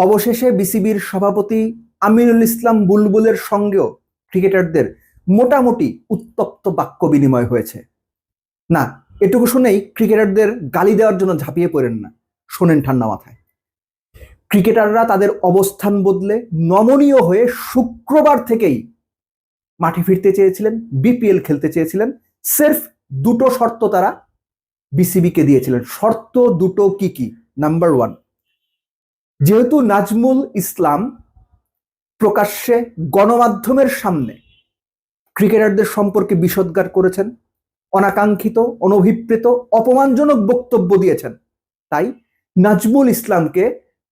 অবশেষে বিসিবির সভাপতি আমিনুল ইসলাম বুলবুলের সঙ্গেও ক্রিকেটারদের মোটামুটি উত্তপ্ত বাক্য বিনিময় হয়েছে। না, এটুকু শুনেই ক্রিকেটারদের গালি দেওয়ার জন্য ঝাঁপিয়ে পড়েন না, শোনেন ঠান্ডা মাথায়। ক্রিকেটাররা তাদের অবস্থান বদলে নমনীয় হয়ে শুক্রবার থেকেই মাঠে ফিরতে চেয়েছিলেন, বিপিএল খেলতে চেয়েছিলেন। সির্ফ দুটো শর্ত তারা বিসিবিকে দিয়েছিলেন। শর্ত দুটো কি কি? নাম্বার ওয়ান, যেহেতু নাজমুল ইসলাম প্রকাশ্যে গণমাধ্যমের সামনে ক্রিকেটারদের সম্পর্কে বিষোদ্গার করেছেন, অনাকাঙ্ক্ষিত, অনভিপ্রেত, অপমানজনক বক্তব্য দিয়েছেন, তাই নাজমুল ইসলামকে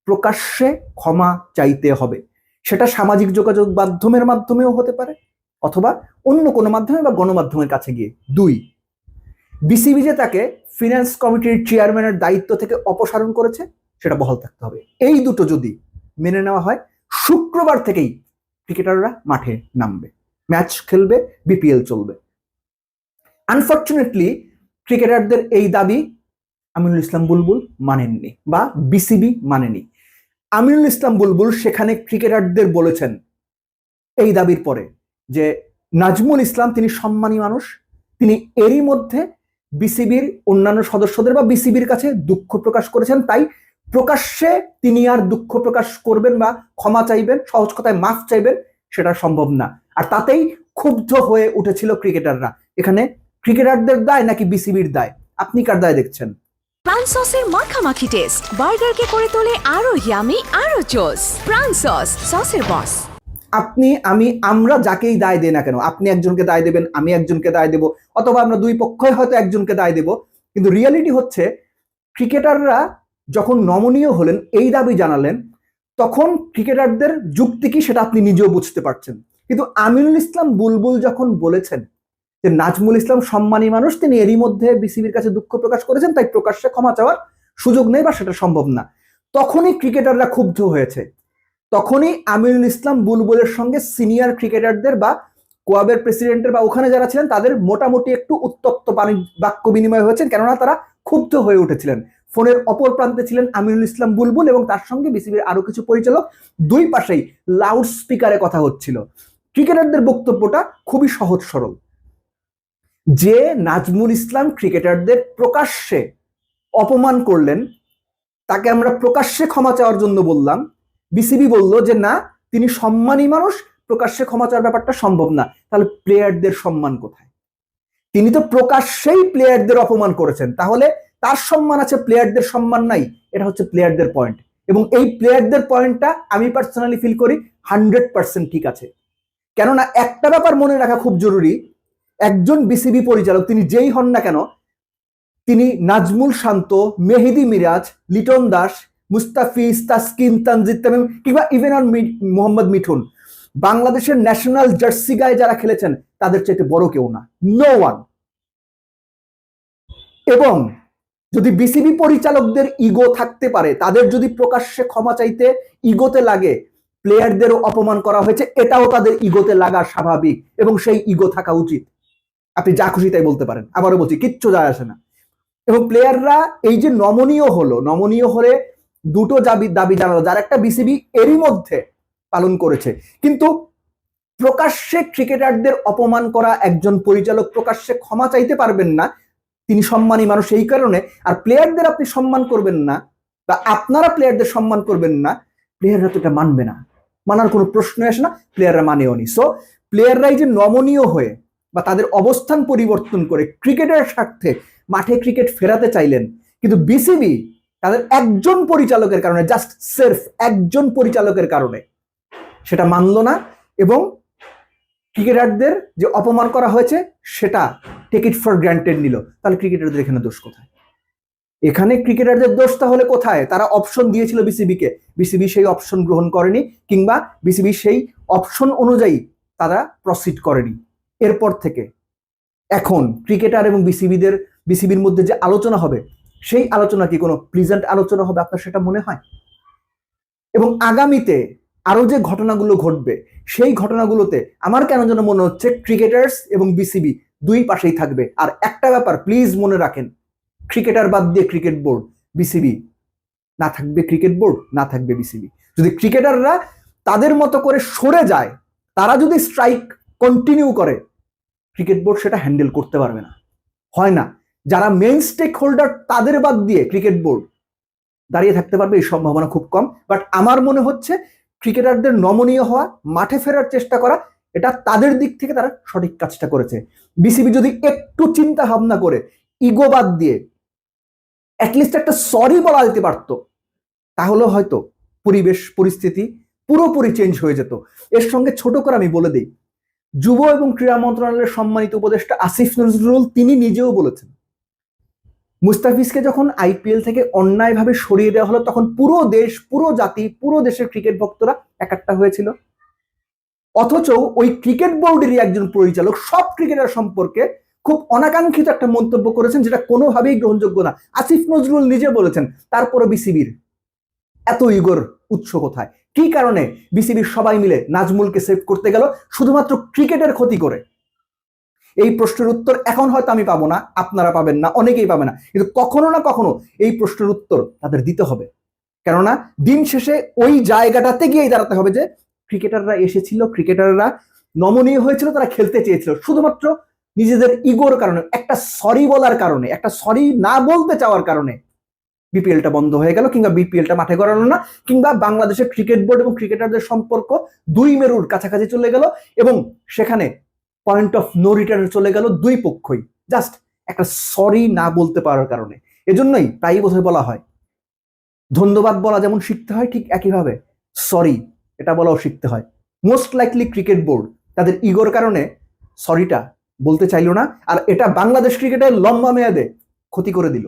প্রকাশ্যে ক্ষমা চাইতে হবে। সেটা সামাজিক যোগাযোগ মাধ্যমের মাধ্যমেও হতে পারে, অথবা অন্য কোনো মাধ্যমে বা গণমাধ্যমের কাছে গিয়ে। দুই, বিসিবি যে তাকে ফিনান্স কমিটির চেয়ারম্যানের দায়িত্ব থেকে অপসারণ করেছে সেটা বহাল থাকতে হবে। এই দুটো যদি মেনে নেওয়া হয়, শুক্রবার থেকেই ক্রিকেটাররা মাঠে নামবে, ম্যাচ খেলবে, বিপিএল চলবে। আনফর্চুনেটলি ক্রিকেটারদের এই দাবি আমিনুল ইসলাম বুলবুল মানেননি, বা বিসিবি মানেনি। আমিনুল ইসলাম বুলবুল সেখানে ক্রিকেটারদের বলেছেন এই দাবির পরে যে নাজমুল ইসলাম তিনি সম্মানী মানুষ, তিনি এরই মধ্যে বিসিবির অন্যান্য সদস্যদের বা বিসিবির কাছে দুঃখ প্রকাশ করেছেন, তাই প্রকাশ্যে তিনি আর দুঃখ প্রকাশ করবেন বা ক্ষমা চাইবেন, সহজ কথায় মাফ চাইবেন, সেটা সম্ভব না। আর তাতেই ক্ষুব্ধ হয়ে উঠেছিল ক্রিকেটাররা। এখানে ক্রিকেটারদের দায় নাকি বিসিবির দায়? আপনি কার দায় দেখছেন? প্রাণ সসের মাখামাখি টেস্ট বার্গারকে করে তোলে আরো ইয়ামি, আরো জোস। প্রাণ সস, সসের বস। আপনি, আমি, আমরা যাকেই দায় দেই না কেন, আপনি একজনকে দায় দেবেন, আমি একজনকে দায় দেব, অথবা আমরা দুই পক্ষই হয়তো একজনকে দায় দেব, কিন্তু রিয়ালিটি হচ্ছে ক্রিকেটাররা যখন নমনীয় হলেন, এই দাবি জানালেন, তখন ক্রিকেটারদের যুক্তি কি সেটা আপনি নিজেও বুঝতে পারছেন। কিন্তু আমিনুল ইসলাম বুলবুল যখন বলেছেন যে নাজমুল ইসলাম সম্মানী মানুষ, তিনি এরই মধ্যে বিসিবির কাছে দুঃখ প্রকাশ করেছেন, তাই প্রকাশ্যে ক্ষমা চাওয়ার সুযোগ নেই বা সেটা সম্ভব না, তখনই ক্রিকেটাররা ক্ষুব্ধ হয়েছে। তখনই আমিনুল ইসলাম বুলবুলের সঙ্গে সিনিয়র ক্রিকেটারদের বা কোয়াবের প্রেসিডেন্টের বা ওখানে যারা ছিলেন তাদের মোটামুটি একটু উত্তপ্ত বাক্য বিনিময় হয়েছে, কেননা তারা ক্ষুব্ধ হয়ে উঠেছিলেন। ফোনের অপর প্রান্তে ছিলেন আমিনুল ইসলাম বুলবুল এবং তার সঙ্গে বিসিবির আরো কিছু পরিচালক। দুই পাশেই লাউড স্পিকারে কথা হচ্ছিল। ক্রিকেটারদের বক্তব্যটা খুবই সহজ সরল, যে নাজমুল ইসলাম ক্রিকেটারদের প্রকাশ্যে অপমান করলেন, তাকে আমরা প্রকাশ্যে ক্ষমা চাওয়ার জন্য বললাম, বিসিবি বলল যে না, তিনি সম্মানী মানুষ, প্রকাশ্যে ক্ষমা চাওয়ার ব্যাপারটা সম্ভব না। তাহলে প্লেয়ারদের সম্মান কোথায়? তিনি তো প্রকাশ্যেই প্লেয়ারদের অপমান করেছেন, তাহলে তার সম্মান আছে, প্লেয়ারদের সম্মান নাই। এটা হচ্ছে প্লেয়ারদের পয়েন্ট, এবং এই প্লেয়ারদের পয়েন্টটা আমি পার্সোনালি ফিল করি 100% ঠিক আছে। কেননা একটা ব্যাপার মনে রাখা খুব জরুরি, একজন বিসিবি পরিচালক তিনি যেই হন না কেন, তিনি নাজমুল শান্ত, মেহেদি মিরাজ, লিটন দাস, মুস্তাফিজ, তাসকিন, তানজিদ তামিম, কিংবা ইভেন আর মোহাম্মদ মিঠুন, বাংলাদেশের ন্যাশনাল জার্সি গায়ে যারা খেলেছেন তাদের চাইতে বড় কেউ না, নো ওয়ান। এবং যদি বিসিবি পরিচালকদের ইগো থাকতে পারে, তাদের যদি প্রকাশ্যে ক্ষমা চাইতে ইগোতে লাগে, প্লেয়ারদেরও অপমান করা হয়েছে, এটাও তাদের ইগোতে লাগা স্বাভাবিক এবং সেই ইগো থাকা উচিত। আপনি যা খুশি তাই বলতে পারেন, আবারও বলছি, কিচ্ছু যায় আসে না। এবং প্লেয়াররা এই যে নমনীয় হলো, নমনীয় হলে দুটো দাবি জানালো, যার একটা বিসিবি এরই মধ্যে পালন করেছে। কিন্তু প্রকাশ্যে ক্রিকেটারদের অপমান করা একজন পরিচালক প্রকাশ্যে ক্ষমা চাইতে পারবেন না, তিনি সম্মানী মানুষ এই কারণে। আর প্লেয়ারদের আপনি সম্মান করবেন না, বা আপনারা প্লেয়ারদের সম্মান করবেন না, প্লেয়াররা তো এটা মানবে না, মানার কোনো প্রশ্ন আসে না, প্লেয়াররা মানেও নি। সো প্লেয়াররাই যে নমনীয় হয়ে বা তাদের অবস্থান পরিবর্তন করে ক্রিকেটের স্বার্থে মাঠে ক্রিকেট ফেরাতে চাইলেন, কিন্তু বিসিবি তাদের একজন পরিচালকের কারণে, জাস্ট সির্ফ একজন পরিচালকের কারণে সেটা মানল না, এবং ক্রিকেটারদের যে অপমান করা হয়েছে সেটা টেক ইট ফর গ্রান্টেড নিল। তাহলে ক্রিকেটারদের এখানে দোষ কোথায়? এখানে ক্রিকেটারদের দোষ তাহলে কোথায়? তারা অপশন দিয়েছিল বিসিবিকে, বিসিবি সেই অপশন গ্রহণ করেনি, কিংবা বিসিবি সেই অপশন অনুযায়ী তারা প্রসিড করেনি। এরপর থেকে এখন ক্রিকেটার এবং বিসিবির মধ্যে যে আলোচনা হবে, সেই আলোচনা কি কোনো প্লিজেন্ট আলোচনা হবে আপনার সেটা মনে হয়? এবং আগামীতে আরো যে ঘটনাগুলো ঘটবে, সেই ঘটনাগুলোতে আমার কেন যেন মনে হচ্ছে ক্রিকেটার্স এবং বিসিবি দুই পাশেই থাকবে। আর একটা ব্যাপার প্লিজ মনে রাখেন, ক্রিকেটার বাদ দিয়ে ক্রিকেট বোর্ড, বিসিবি না থাকবে ক্রিকেট বোর্ড, না থাকবে বিসিবি। যদি ক্রিকেটাররা তাদের মতো করে সরে যায়, তারা যদি স্ট্রাইক কন্টিনিউ করে, ক্রিকেট বোর্ড সেটা হ্যান্ডেল করতে পারবে না, হয় না। যারা মেইন স্টেক হোল্ডার তাদের বাদ দিয়ে ক্রিকেট বোর্ড দাঁড়িয়ে থাকতে পারবে এই সম্ভাবনা খুব কম। বাট আমার মনে হচ্ছে ক্রিকেটারদের নমনীয় হওয়া, মাঠে ফেরার চেষ্টা করা, এটা তাদের দিক থেকে তারা সঠিক কাজটা করেছে। বিসিবি যদি একটু চিন্তা ভাবনা করে ইগো বাদ দিয়ে অ্যাটলিস্ট একটা সরি বলা যেতে পারতো, তাহলে হয়তো পরিবেশ পরিস্থিতি পুরোপুরি চেঞ্জ হয়ে যেত। এর সঙ্গে ছোট করে আমি বলে দিই, যুব এবং ক্রীড়া মন্ত্রণালয়ের সম্মানিত উপদেষ্টা আসিফ নজরুল তিনি নিজেও বলেছেন, মুস্তাফিজকে যখন আইপিএল থেকে অন্যায়ভাবে সরিয়ে দেওয়া হলো, তখন পুরো দেশ, পুরো জাতি, পুরো দেশের ক্রিকেট ভক্তরা একাট্টা হয়েছিল। অথচ ওই ক্রিকেট বোর্ডেরই একজন পরিচালক সব ক্রিকেটার সম্পর্কে খুব অনাকাঙ্ক্ষিত একটা মন্তব্য করেছেন, যেটা কোনোভাবেই গ্রহণযোগ্য না। আসিফ নজরুল নিজে বলেছেন। তারপরে বিসিবির এত ইগোর উৎস কোথায়? কি কারণে বিসিবির সবাই মিলে নাজমুলকে সেভ করতে গেল শুধুমাত্র ক্রিকেটের ক্ষতি করে? এই প্রশ্নের উত্তর এখন হয়তো আমি পাবো না, আপনারা পাবেন না, অনেকেই পাবে না, কিন্তু কখনো না কখনো এই প্রশ্নের উত্তর তাদের দিতে হবে। কেননা দিন শেষে ওই জায়গাটাতে গিয়েই দাঁড়াতে হবে যে ক্রিকেটাররা এসেছিল, ক্রিকেটাররা নমনীয় হয়েছিল, তারা খেলতে চেয়েছিল, শুধুমাত্র নিজেদের ইগোর কারণে, একটা সরি বলার কারণে, একটা সরি না বলতে চাওয়ার কারণে বিপিএলটা বন্ধ হয়ে গেল, কিংবা বিপিএলটা মাঠে গড়ালো না, কিংবা বাংলাদেশের ক্রিকেট বোর্ড এবং ক্রিকেটারদের সম্পর্ক দুই মেরুর কাছাকাছি চলে গেল, এবং সেখানে পয়েন্ট অফ নো রিটার্নে চলে গেল দুই পক্ষই, জাস্ট একটা সরি না বলতে পারার কারণে। এজন্যই প্রায়ই বোধহয় বলা হয়, ধন্যবাদ বলা যেমন শিখতে হয়, ঠিক একইভাবে সরি এটা বলাও শিখতে হয়। মোস্ট লাইকলি ক্রিকেট বোর্ড তাদের ইগোর কারণে সরিটা বলতে চাইল না, আর এটা বাংলাদেশ ক্রিকেটের লম্বা মেয়াদে ক্ষতি করে দিল।